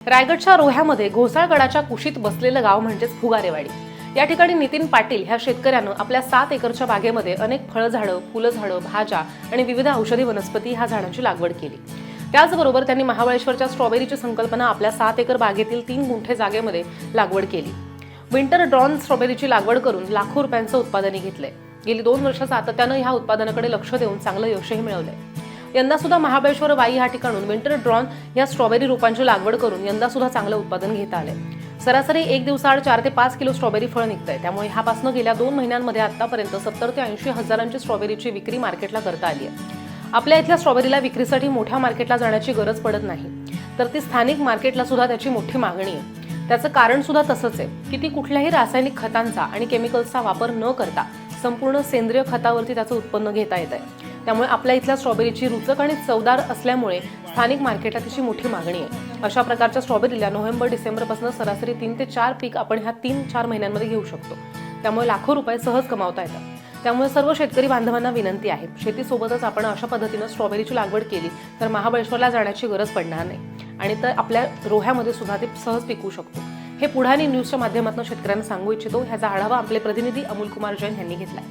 रायगडच्या रोह्यामध्ये घोसाळगडाच्या कुशीत बसलेलं गाव म्हणजेच फुगारेवाडी। या ठिकाणी नितीन पाटील ह्या शेतकऱ्यानं आपल्या 7 एकरच्या बागेमध्ये अनेक फळझाडं, फुलझाडं, भाज्या आणि विविध औषधी वनस्पती ह्या झाडांची लागवड केली। त्याचबरोबर त्यांनी महाबळेश्वरच्या स्ट्रॉबेरीची संकल्पना आपल्या 7 एकर बागेतील 3 गुंठे जागेमध्ये लागवड केली। विंटर ड्रॉन स्ट्रॉबेरीची लागवड करून लाखो रुपयांचं उत्पादनही घेतलंय। गेली 2 वर्ष सातत्यानं ह्या उत्पादनाकडे लक्ष देऊन चांगलं यशही मिळवलंय। यंदा सुद्धा महाबळेश्वर वाई या ठिकाणून विंटर ड्रॉन या स्ट्रॉबेरी रोपांची लागवड करून यंदा सुद्धा चांगलं उत्पादन घेता आले। सरासरी 1 दिवसाआड 4 ते 5 किलो स्ट्रॉबेरी फळ निघतंय। त्यामुळे ह्यापासून गेल्या 2 महिन्यांमध्ये आतापर्यंत 70 ते 80 हजारांची स्ट्रॉबेरीची विक्री मार्केटला करता आली आहे। आपल्या इथल्या स्ट्रॉबेरीला विक्रीसाठी मोठ्या मार्केटला जाण्याची गरज पडत नाही, तर ती स्थानिक मार्केटला सुद्धा त्याची मोठी मागणी आहे। त्याचं कारण सुद्धा तसंच आहे की ती कुठल्याही रासायनिक खतांचा आणि केमिकल्सचा वापर न करता संपूर्ण सेंद्रिय खतावरती त्याचं उत्पन्न घेता येत आहे। त्यामुळे आपल्या इथल्या स्ट्रॉबेरीची रुचक आणि चवदार असल्यामुळे स्थानिक मार्केटला तिची मोठी मागणी आहे। अशा प्रकारच्या स्ट्रॉबेरीला नोव्हेंबर-डिसेंबर पासून सरासरी 3 ते 4 पीक आपण ह्या 3-4 महिन्यांमध्ये घेऊ शकतो। त्यामुळे लाखो रुपये सहज कमावता येतात। त्यामुळे सर्व शेतकरी बांधवांना विनंती आहे, शेतीसोबतच आपण अशा पद्धतीने स्ट्रॉबेरीची लागवड केली तर महाबळेश्वरला जाण्याची गरज पडणार नाही आणि तर आपल्या रोह्यामध्ये सुद्धा ते सहज पिकू शकतो। हे पुढारी न्यूजच्या माध्यमातून शेतकऱ्यांना सांगू इच्छितो। ह्याचा आढावा आपले प्रतिनिधी अमोल कुमार जैन यांनी घेतलाय।